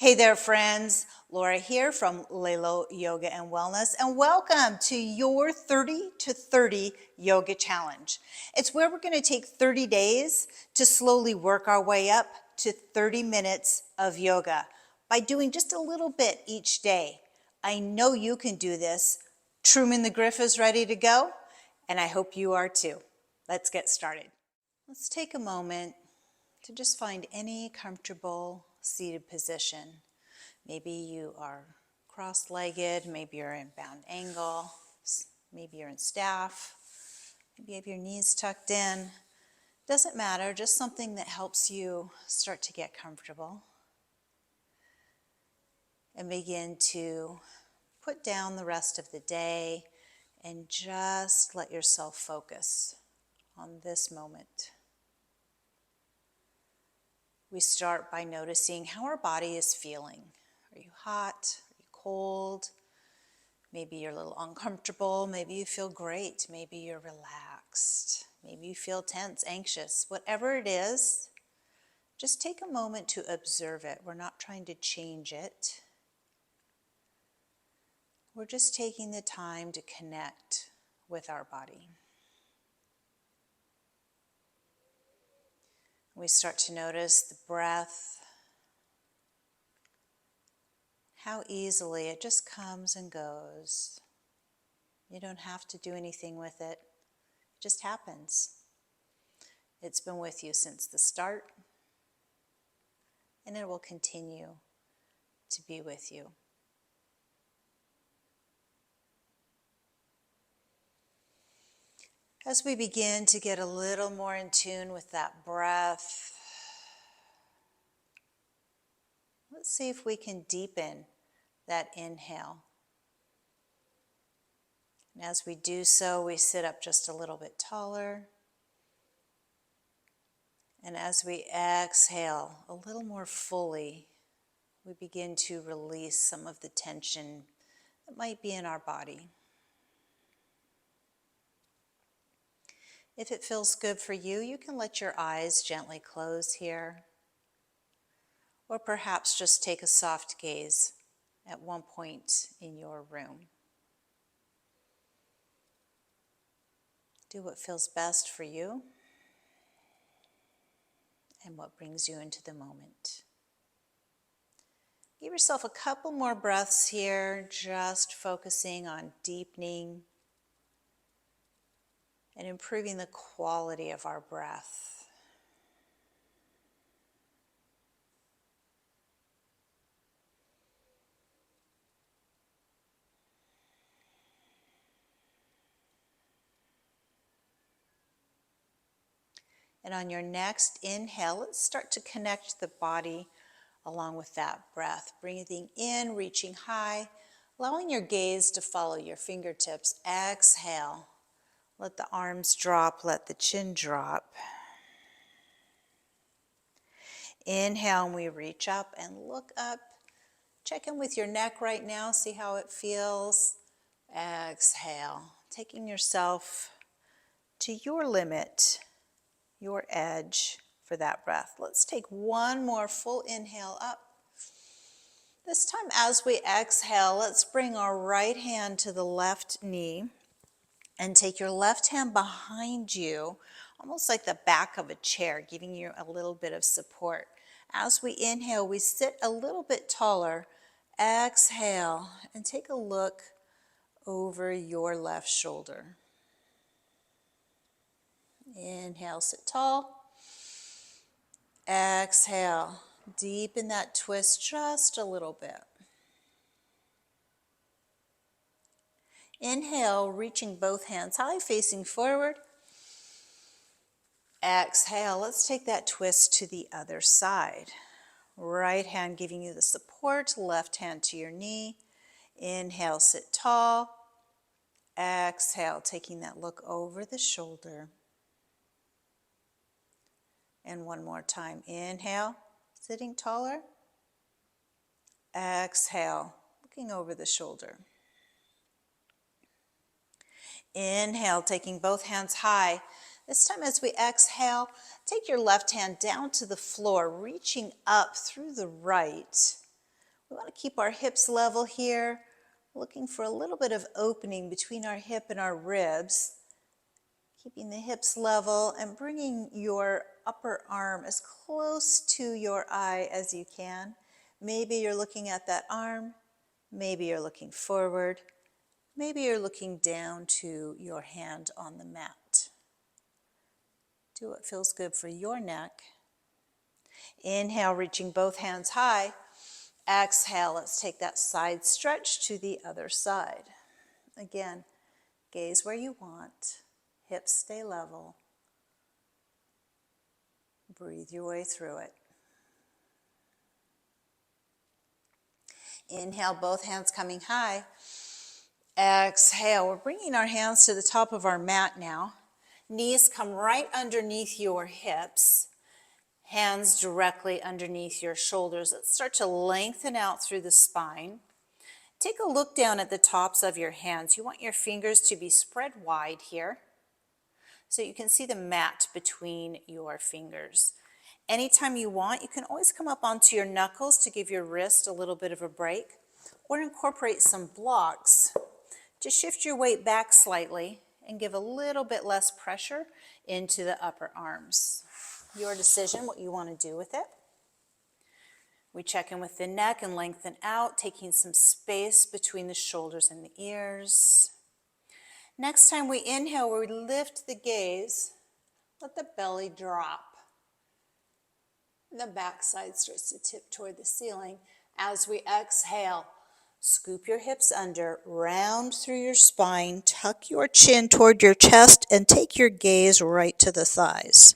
Hey there, friends. Laura here from Lelo Yoga and Wellness, and welcome to your 30 to 30 Yoga Challenge. It's where we're going to take 30 days to slowly work our way up to 30 minutes of yoga by doing just a little bit each day. I know you can do this. Truman the Griff is ready to go, and I hope you are too. Let's get started. Let's take a moment to just find any comfortable seated position. Maybe you are cross-legged, maybe you're in bound angle, maybe you're in staff, maybe you have your knees tucked in. Doesn't matter, just something that helps you start to get comfortable. And begin to put down the rest of the day and just let yourself focus on this moment. We start by noticing how our body is feeling. Are you hot? Are you cold? Maybe you're a little uncomfortable. Maybe you feel great. Maybe you're relaxed. Maybe you feel tense, anxious. Whatever it is, just take a moment to observe it. We're not trying to change it. We're just taking the time to connect with our body. We start to notice the breath, how easily it just comes and goes. You don't have to do anything with it. It just happens. It's been with you since the start, and it will continue to be with you. As we begin to get a little more in tune with that breath, let's see if we can deepen that inhale. And as we do so, we sit up just a little bit taller. And as we exhale a little more fully, we begin to release some of the tension that might be in our body. If it feels good for you, you can let your eyes gently close here. Or perhaps just take a soft gaze at one point in your room. Do what feels best for you and what brings you into the moment. Give yourself a couple more breaths here, just focusing on deepening and improving the quality of our breath. And on your next inhale, let's start to connect the body along with that breath. Breathing in, reaching high, allowing your gaze to follow your fingertips. Exhale. Let the arms drop, let the chin drop. Inhale, and we reach up and look up. Check in with your neck right now, see how it feels. Exhale, taking yourself to your limit, your edge for that breath. Let's take one more full inhale up. This time as we exhale, let's bring our right hand to the left knee and take your left hand behind you, almost like the back of a chair, giving you a little bit of support. As we inhale, we sit a little bit taller. Exhale, and take a look over your left shoulder. Inhale, sit tall. Exhale, deepen that twist just a little bit. Inhale, reaching both hands high, facing forward. Exhale, let's take that twist to the other side. Right hand giving you the support, left hand to your knee. Inhale, sit tall. Exhale, taking that look over the shoulder. And one more time. Inhale, sitting taller. Exhale, looking over the shoulder. Inhale, taking both hands high. This time as we exhale, take your left hand down to the floor, reaching up through the right. We want to keep our hips level here, looking for a little bit of opening between our hip and our ribs. Keeping the hips level and bringing your upper arm as close to your eye as you can. Maybe you're looking at that arm. Maybe you're looking forward. Maybe you're looking down to your hand on the mat. Do what feels good for your neck. Inhale, reaching both hands high. Exhale, let's take that side stretch to the other side. Again, gaze where you want. Hips stay level. Breathe your way through it. Inhale, both hands coming high. Exhale, we're bringing our hands to the top of our mat now. Knees come right underneath your hips. Hands directly underneath your shoulders. Let's start to lengthen out through the spine. Take a look down at the tops of your hands. You want your fingers to be spread wide here, so you can see the mat between your fingers. Anytime you want, you can always come up onto your knuckles to give your wrist a little bit of a break, or incorporate some blocks to shift your weight back slightly and give a little bit less pressure into the upper arms. Your decision what you want to do with it. We check in with the neck and lengthen out, taking some space between the shoulders and the ears. Next time we inhale, we lift the gaze, let the belly drop. The backside starts to tip toward the ceiling. As we exhale, scoop your hips under, round through your spine, tuck your chin toward your chest, and take your gaze right to the thighs.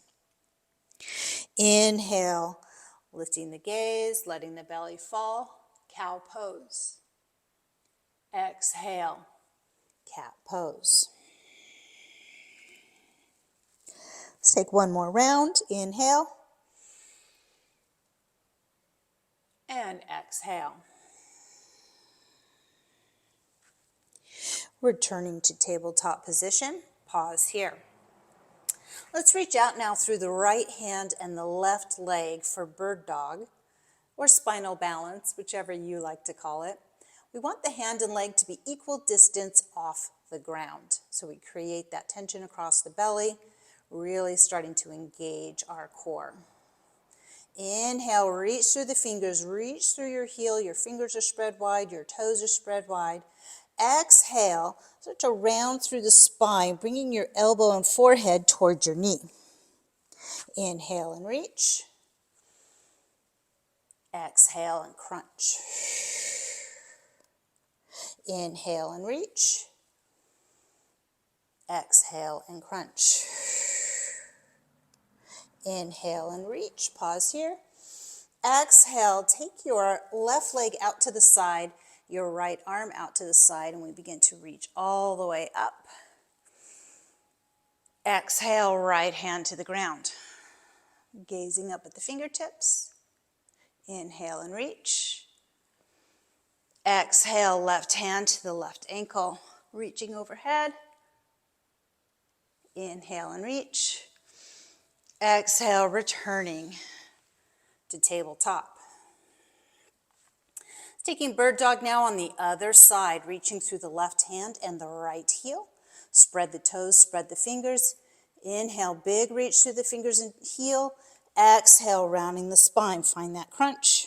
Inhale, lifting the gaze, letting the belly fall, cow pose. Exhale, cat pose. Let's take one more round. Inhale. And exhale. Returning to tabletop position. Pause here. Let's reach out now through the right hand and the left leg for bird dog, or spinal balance, whichever you like to call it. We want the hand and leg to be equal distance off the ground. So we create that tension across the belly, really starting to engage our core. Inhale, reach through the fingers, reach through your heel, your fingers are spread wide, your toes are spread wide. Exhale, start to round through the spine, bringing your elbow and forehead towards your knee. Inhale and reach. Exhale and crunch. Inhale and reach. Exhale and crunch. Inhale and reach. Pause here. Exhale, take your left leg out to the side, your right arm out to the side, and we begin to reach all the way up. Exhale, right hand to the ground. Gazing up at the fingertips. Inhale and reach. Exhale, left hand to the left ankle, reaching overhead. Inhale and reach. Exhale, returning to tabletop. Taking bird dog now on the other side, reaching through the left hand and the right heel. Spread the toes, spread the fingers. Inhale, big reach through the fingers and heel. Exhale, rounding the spine. Find that crunch.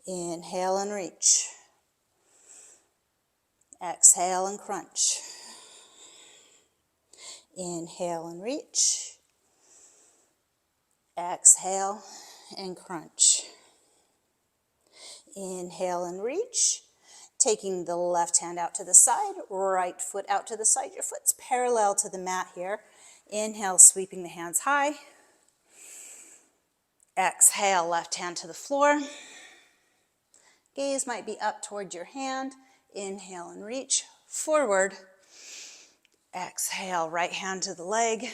Inhale and reach. Exhale and crunch. Inhale and reach. Exhale and crunch. Inhale and reach. Taking the left hand out to the side, right foot out to the side. Your foot's parallel to the mat here. Inhale, sweeping the hands high. Exhale, left hand to the floor. Gaze might be up toward your hand. Inhale and reach forward. Exhale, right hand to the leg.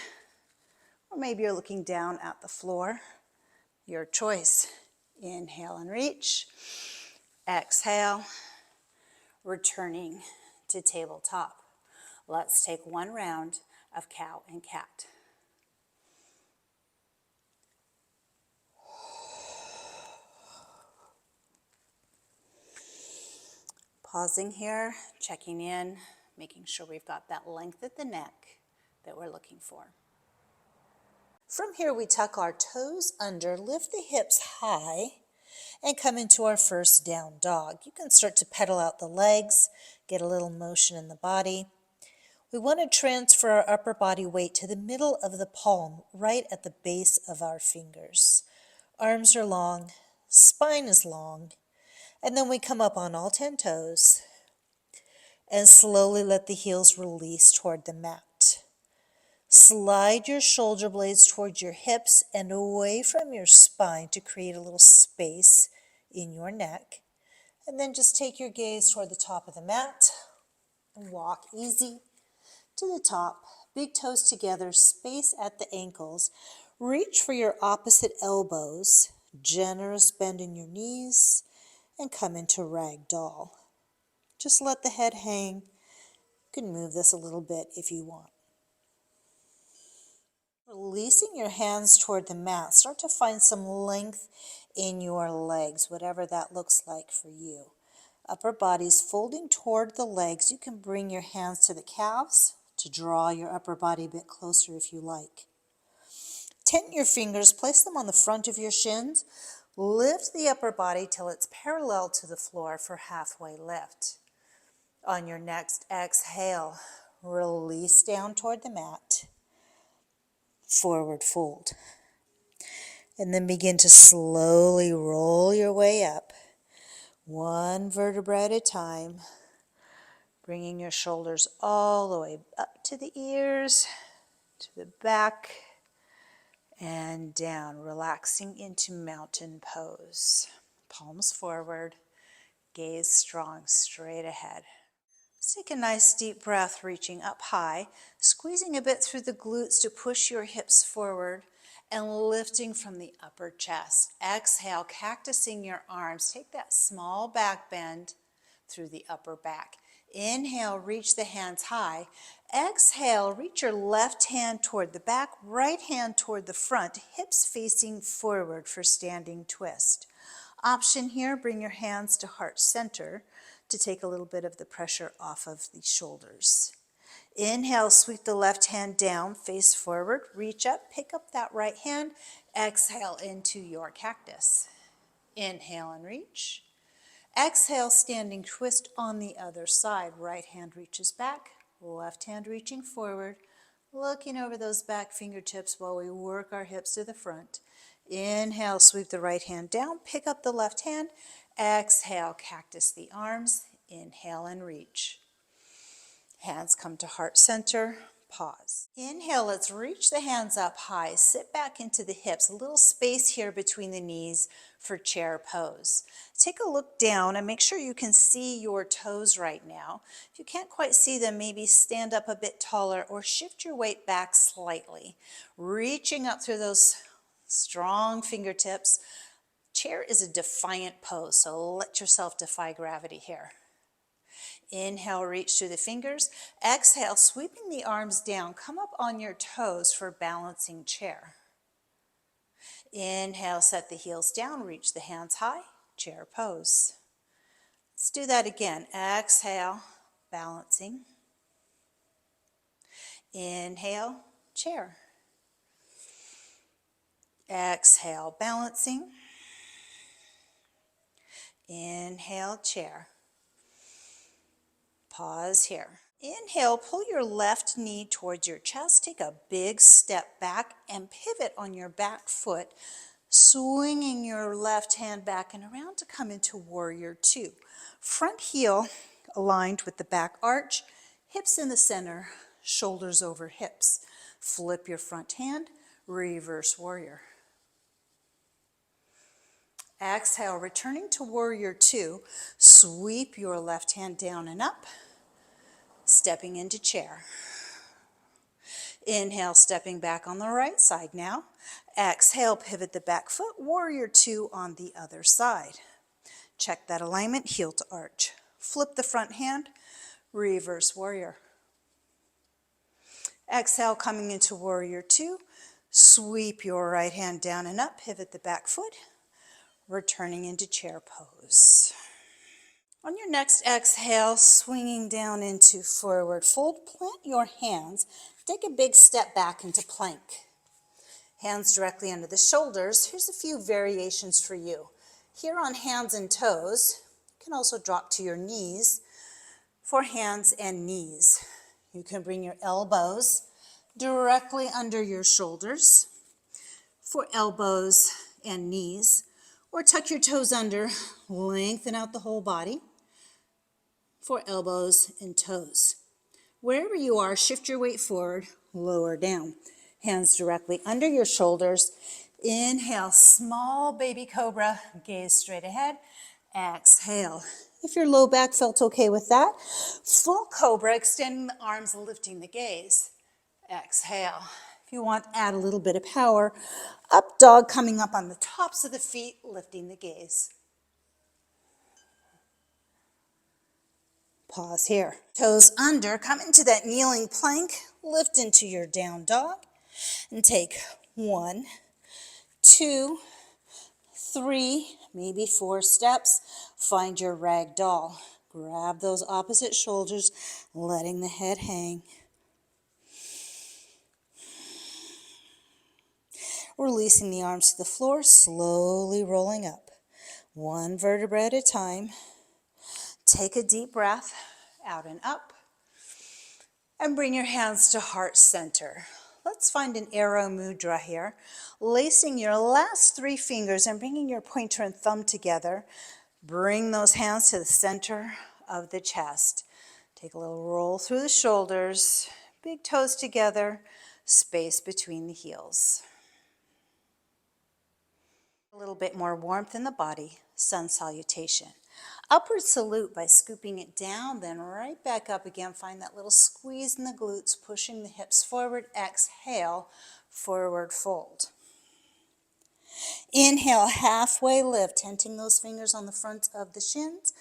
Or maybe you're looking down at the floor. Your choice. Inhale and reach. Exhale. Returning to tabletop. Let's take one round of cow and cat. Pausing here, checking in, making sure we've got that length at the neck that we're looking for. From here, we tuck our toes under, lift the hips high, and come into our first down dog. You can start to pedal out the legs, get a little motion in the body. We want to transfer our upper body weight to the middle of the palm, right at the base of our fingers. Arms are long, spine is long, and then we come up on all 10 toes and slowly let the heels release toward the mat. Slide your shoulder blades towards your hips and away from your spine to create a little space in your neck. And then just take your gaze toward the top of the mat and walk easy to the top. Big toes together, space at the ankles. Reach for your opposite elbows, generous bend in your knees, and come into ragdoll. Just let the head hang. You can move this a little bit if you want. Releasing your hands toward the mat, start to find some length in your legs, whatever that looks like for you. Upper body's folding toward the legs. You can bring your hands to the calves to draw your upper body a bit closer if you like. Tent your fingers, place them on the front of your shins. Lift the upper body till it's parallel to the floor for halfway lift. On your next exhale, release down toward the mat. Forward fold. And then begin to slowly roll your way up, one vertebra at a time, bringing your shoulders all the way up to the ears, to the back, and down, relaxing into mountain pose. Palms forward, gaze strong, straight ahead. Let's take a nice deep breath, reaching up high, squeezing a bit through the glutes to push your hips forward and lifting from the upper chest. Exhale, cactusing your arms. Take that small back bend through the upper back. Inhale, reach the hands high. Exhale, reach your left hand toward the back, right hand toward the front, hips facing forward for standing twist. Option here, bring your hands to heart center to take a little bit of the pressure off of the shoulders. Inhale, sweep the left hand down, face forward, reach up, pick up that right hand. Exhale into your cactus. Inhale and reach. Exhale, standing twist on the other side. Right hand reaches back, left hand reaching forward, looking over those back fingertips while we work our hips to the front. Inhale, sweep the right hand down, pick up the left hand. Exhale, cactus the arms. Inhale and reach. Hands come to heart center, pause. Inhale, let's reach the hands up high, sit back into the hips, a little space here between the knees for chair pose. Take a look down and make sure you can see your toes right now. If you can't quite see them, maybe stand up a bit taller or shift your weight back slightly. Reaching up through those strong fingertips. Chair is a defiant pose, so let yourself defy gravity here. Inhale, reach through the fingers. Exhale, sweeping the arms down. Come up on your toes for balancing chair. Inhale, set the heels down. Reach the hands high. Chair pose. Let's do that again. Exhale, balancing. Inhale, chair. Exhale, balancing. Inhale, chair. Pause here. Inhale, pull your left knee towards your chest. Take a big step back and pivot on your back foot, swinging your left hand back and around to come into warrior two. Front heel aligned with the back arch, hips in the center, shoulders over hips. Flip your front hand, reverse warrior. Exhale, returning to warrior two, sweep your left hand down and up, stepping into chair. Inhale, stepping back on the right side now. Exhale, pivot the back foot, warrior two on the other side. Check that alignment, heel to arch. Flip the front hand, reverse warrior. Exhale, coming into warrior two, sweep your right hand down and up, pivot the back foot, returning into chair pose. On your next exhale, swinging down into forward fold, plant your hands. Take a big step back into plank. Hands directly under the shoulders. Here's a few variations for you. Here on hands and toes, you can also drop to your knees for hands and knees. You can bring your elbows directly under your shoulders for elbows and knees, or tuck your toes under, lengthen out the whole body for elbows and toes. Wherever you are, shift your weight forward, lower down. Hands directly under your shoulders. Inhale, small baby cobra, gaze straight ahead. Exhale. If your low back felt okay with that, full cobra, extending the arms, lifting the gaze. Exhale. If you want, add a little bit of power. Up dog, coming up on the tops of the feet, lifting the gaze. Pause here. Toes under, come into that kneeling plank, lift into your down dog, and take 1, 2, 3, maybe 4 steps. Find your rag doll. Grab those opposite shoulders, letting the head hang. Releasing the arms to the floor, slowly rolling up. 1 vertebra at a time. Take a deep breath, out and up. And bring your hands to heart center. Let's find an arrow mudra here. Lacing your last 3 fingers and bringing your pointer and thumb together. Bring those hands to the center of the chest. Take a little roll through the shoulders, big toes together, space between the heels. A little bit more warmth in the body, sun salutation. Upward salute by scooping it down, then right back up again. Find that little squeeze in the glutes, pushing the hips forward. Exhale, forward fold. Inhale, halfway lift, tenting those fingers on the front of the shins.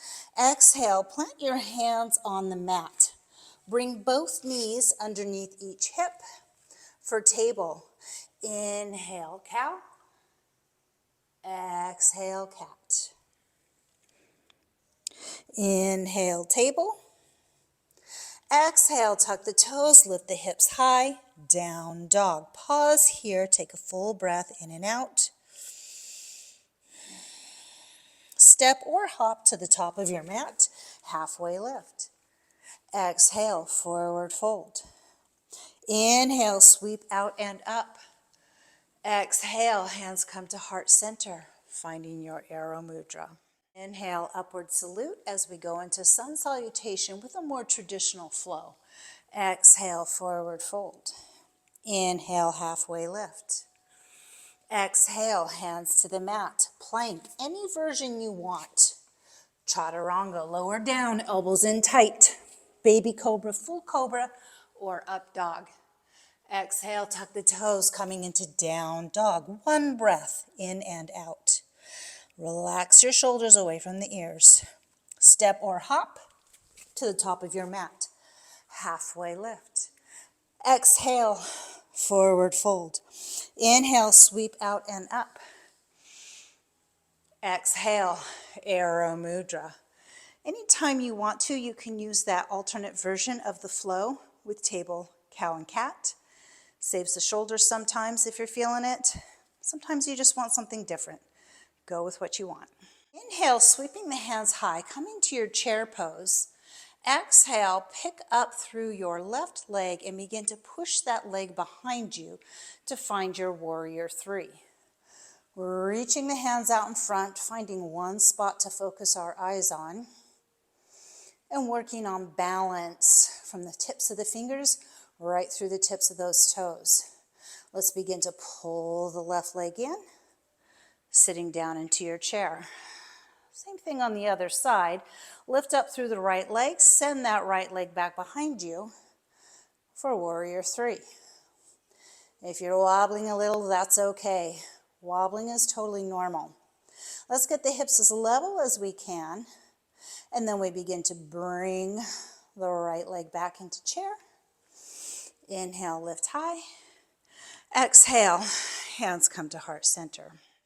Exhale, plant your hands on the mat. Bring both knees underneath each hip for table. Inhale, cow. Exhale, cat. Inhale, table. Exhale, tuck the toes, lift the hips high, down dog. Pause here, take a full breath in and out. Step or hop to the top of your mat, halfway lift. Exhale, forward fold. Inhale, sweep out and up. Exhale, hands come to heart center, finding your arrow mudra. Inhale, upward salute as we go into sun salutation with a more traditional flow. Exhale, forward fold. Inhale, halfway lift. Exhale, hands to the mat. Plank, any version you want. Chaturanga, lower down, elbows in tight. Baby cobra, full cobra, or up dog. Exhale, tuck the toes, coming into down dog. 1 breath, in and out. Relax your shoulders away from the ears. Step or hop to the top of your mat. Halfway lift. Exhale, forward fold. Inhale, sweep out and up. Exhale, arrow mudra. Anytime you want to, you can use that alternate version of the flow with table, cow, and cat. Saves the shoulders sometimes if you're feeling it. Sometimes you just want something different. Go with what you want. Inhale, sweeping the hands high, coming to your chair pose. Exhale, pick up through your left leg and begin to push that leg behind you to find your warrior 3. Reaching the hands out in front, finding one spot to focus our eyes on, and working on balance from the tips of the fingers right through the tips of those toes. Let's begin to pull the left leg in, sitting down into your chair. Same thing on the other side. Lift up through the right leg, send that right leg back behind you for warrior 3. If you're wobbling a little, that's okay. Wobbling is totally normal. Let's get the hips as level as we can, and then we begin to bring the right leg back into chair. Inhale, lift high. Exhale, hands come to heart center.